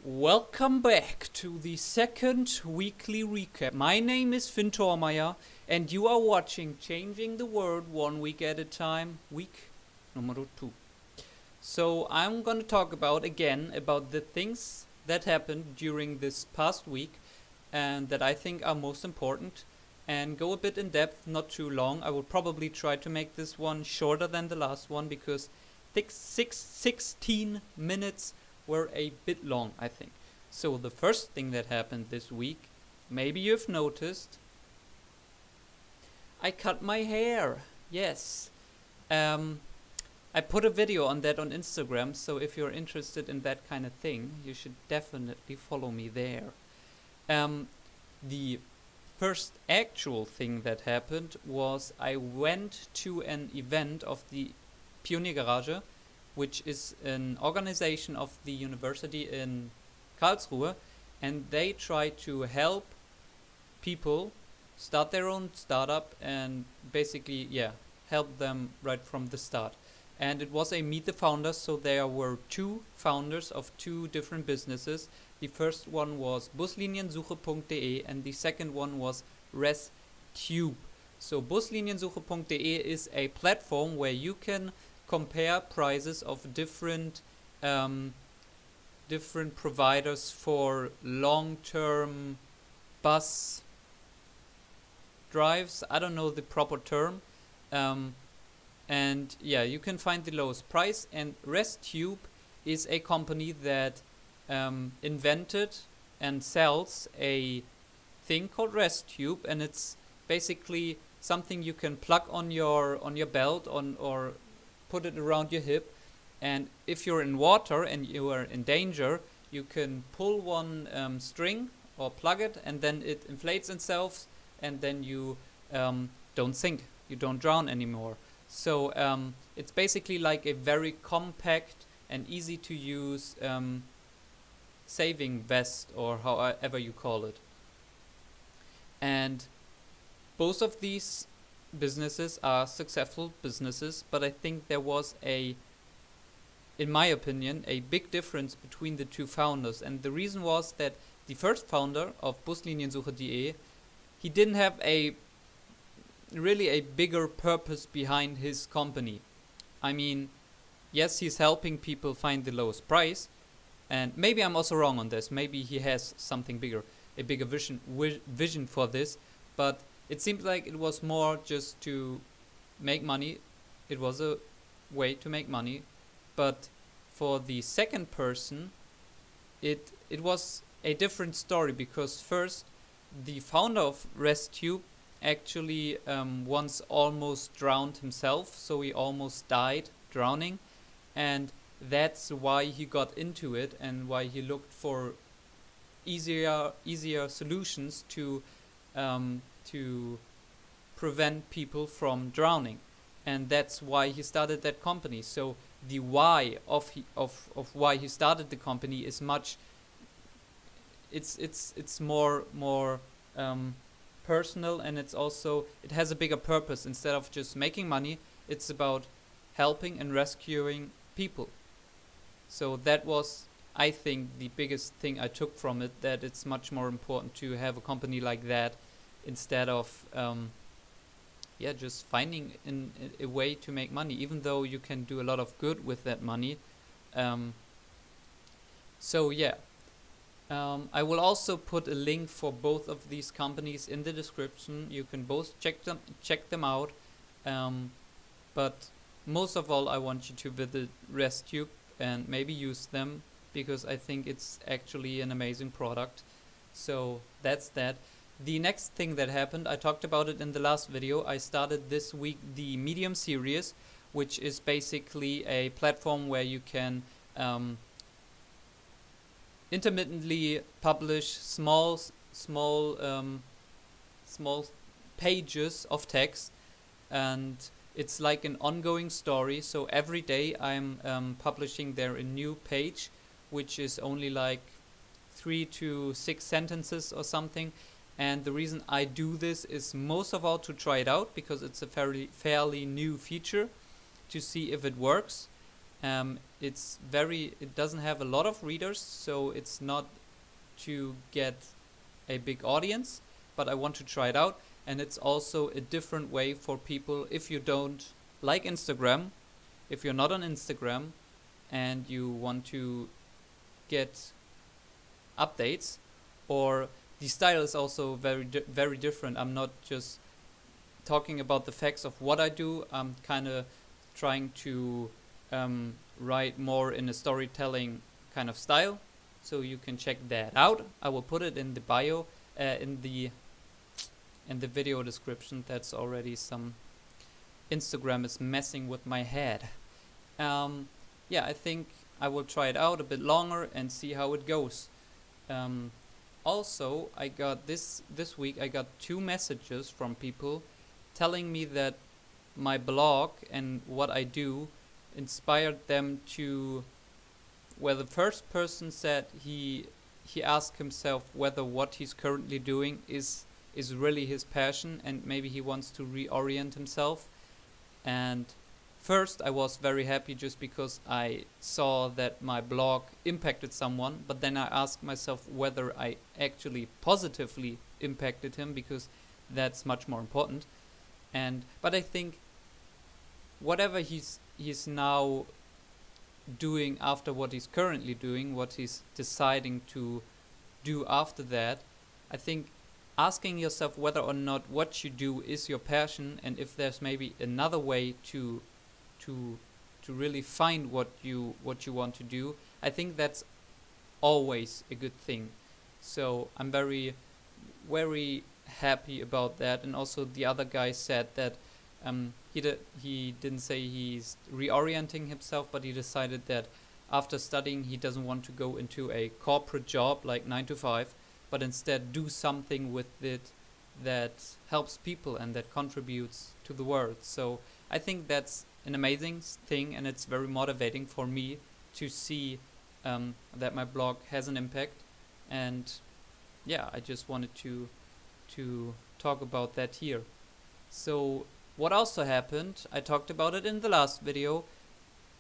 Welcome back to the second weekly recap. My name is Thormeier and you are watching Changing the World 1 week at a time, week numero 2. So I'm gonna talk about the things that happened during this past week and that I think are most important, and go a bit in depth, not too long. I will probably try to make this one shorter than the last one because 16 minutes were a bit long, I think. So the first thing that happened this week, maybe you've noticed, I cut my hair. Yes. I put a video on that on Instagram, so if you're interested in that kind of thing, you should definitely follow me there. The first actual thing that happened was I went to an event of the Pioniergarage, which is an organization of the university in Karlsruhe, and they try to help people start their own startup and basically, help them right from the start. And it was a Meet the Founders, so there were two founders of two different businesses. The first one was busliniensuche.de and the second one was ResTube. So busliniensuche.de is a platform where you can compare prices of different providers for long-term bus drives. I don't know the proper term. And yeah, you can find the lowest price. And ResTube is a company that invented and sells a thing called ResTube, and it's basically something you can plug on your belt or put it around your hip, and if you're in water and you are in danger, you can pull one string or plug it, and then it inflates itself, and then you don't sink, you don't drown anymore. So it's basically like a very compact and easy to use saving vest, or however you call it. And both of these businesses are successful businesses, but I think there was in my opinion, a big difference between the two founders. And the reason was that the first founder of busliniensuche.de, he didn't have really a bigger purpose behind his company. I mean, yes, he's helping people find the lowest price, and maybe I'm also wrong on this. Maybe he has something bigger, a bigger vision for this, but it seemed like it was more just to make money. It was a way to make money. But for the second person, it was a different story, because first, the founder of ResTube actually once almost drowned himself, so he almost died drowning, and that's why he got into it and why he looked for easier solutions to prevent people from drowning, and that's why he started that company. So the why of why he started the company is it's more personal, and it has a bigger purpose. Instead of just making money, it's about helping and rescuing people. So that was, I think, the biggest thing I took from it, that it's much more important to have a company like that instead of just finding a way to make money, even though you can do a lot of good with that money. I will also put a link for both of these companies in the description. You can both check them out. But most of all, I want you to visit ResTube and maybe use them, because I think it's actually an amazing product. So that's that. The next thing that happened, I talked about it in the last video. I started this week the Medium series, which is basically a platform where you can intermittently publish small pages of text, and it's like an ongoing story. So every day I'm publishing there a new page, which is only like 3 to 6 sentences or something. And the reason I do this is most of all to try it out, because it's a fairly new feature, to see if it works. It doesn't have a lot of readers, so it's not to get a big audience, but I want to try it out. And it's also a different way for people if you don't like Instagram, if you're not on Instagram and you want to get updates, or the style is also very different. I'm not just talking about the facts of what I do. I'm kind of trying to write more in a storytelling kind of style, so you can check that out. I will put it in the bio, in the video description. That's already some. Instagram is messing with my head. Yeah, I think I will try it out a bit longer and see how it goes. Also, I got this week I got 2 messages from people telling me that my blog and what I do inspired them to, where the first person said he asked himself whether what he's currently doing is really his passion, and maybe he wants to reorient himself. And first I was very happy just because I saw that my blog impacted someone, but then I asked myself whether I actually positively impacted him, because that's much more important. But I think whatever he's now doing after what he's currently doing, what he's deciding to do after that, I think asking yourself whether or not what you do is your passion, and if there's maybe another way to really find what you want to do, I think that's always a good thing. So I'm very happy about that. And also the other guy said that he didn't say he's reorienting himself, but he decided that after studying he doesn't want to go into a corporate job like 9 to 5, but instead do something with it that helps people and that contributes to the world. So I think that's an amazing thing, and it's very motivating for me to see that my blog has an impact. And yeah, I just wanted to talk about that here. So what also happened, I talked about it in the last video.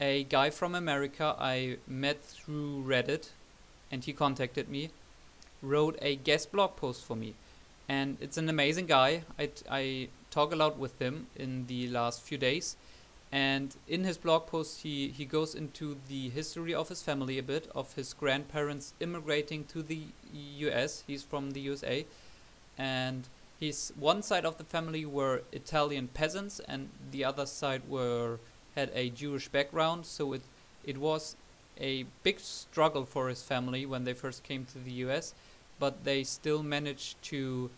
A guy from America I met through Reddit, and he contacted me, wrote a guest blog post for me, and it's an amazing guy. I talk a lot with him in the last few days, and in his blog post he goes into the history of his family a bit, of his grandparents immigrating to the US. He's from the USA, and one side of the family were Italian peasants, and the other side had a Jewish background. So it was a big struggle for his family when they first came to the US, but they still managed to,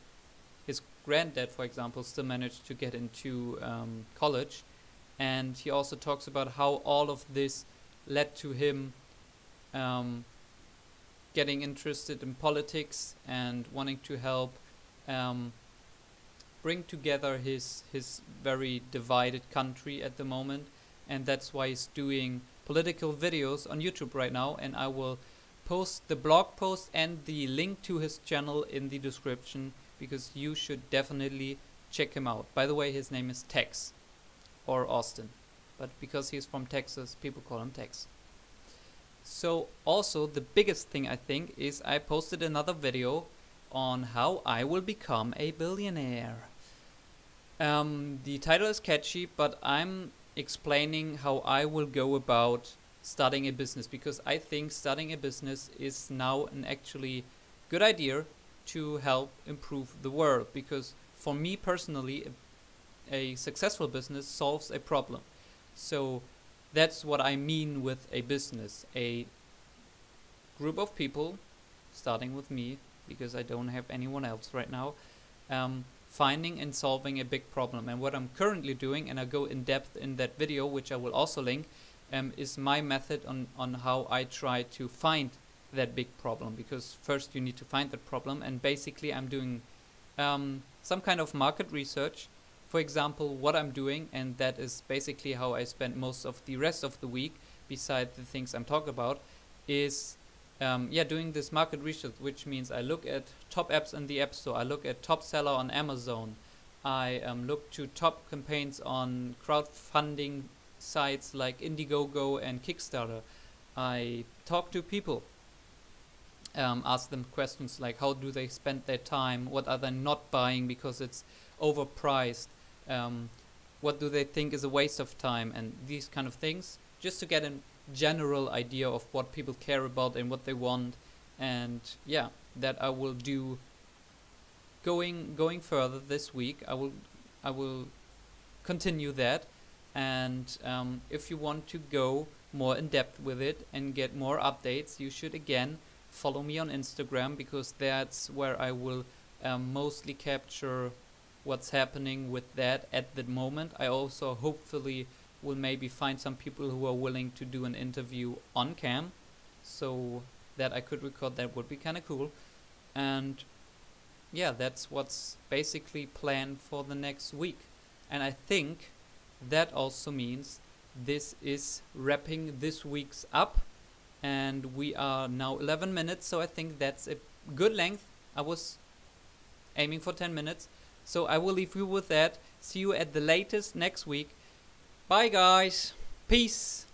his granddad for example still managed to get into college. And he also talks about how all of this led to him getting interested in politics and wanting to help bring together his very divided country at the moment. And that's why he's doing political videos on YouTube right now, and I will post the blog post and the link to his channel in the description, because you should definitely check him out. By the way, his name is Tex, or Austin, but because he's from Texas, people call him Tex. So also the biggest thing I think is I posted another video on how I will become a billionaire. The title is catchy, but I'm explaining how I will go about starting a business, because I think starting a business is now an actually good idea to help improve the world. Because for me personally, a successful business solves a problem. So that's what I mean with a business. A group of people, starting with me, because I don't have anyone else right now, finding and solving a big problem. And what I'm currently doing, and I go in depth in that video, which I will also link, is my method on how I try to find that big problem. Because first you need to find that problem, and basically I'm doing some kind of market research. For example, what I'm doing, and that is basically how I spend most of the rest of the week, beside the things I'm talking about, is doing this market research, which means I look at top apps in the App Store, I look at top seller on Amazon, I look to top campaigns on crowdfunding sites like Indiegogo and Kickstarter, I talk to people, ask them questions like how do they spend their time, what are they not buying because it's overpriced, what do they think is a waste of time, and these kind of things, just to get a general idea of what people care about and what they want. And yeah, that I will do going further this week. I will continue that. And if you want to go more in depth with it and get more updates, you should again follow me on Instagram, because that's where I will mostly capture what's happening with that at the moment. I also hopefully will maybe find some people who are willing to do an interview on cam, so that I could record. That would be kind of cool. And yeah, that's what's basically planned for the next week. And I think that also means this is wrapping this week's up, and we are now 11 minutes, so I think that's a good length. I was aiming for 10 minutes, so I will leave you with that. See you at the latest next week. Bye guys, peace.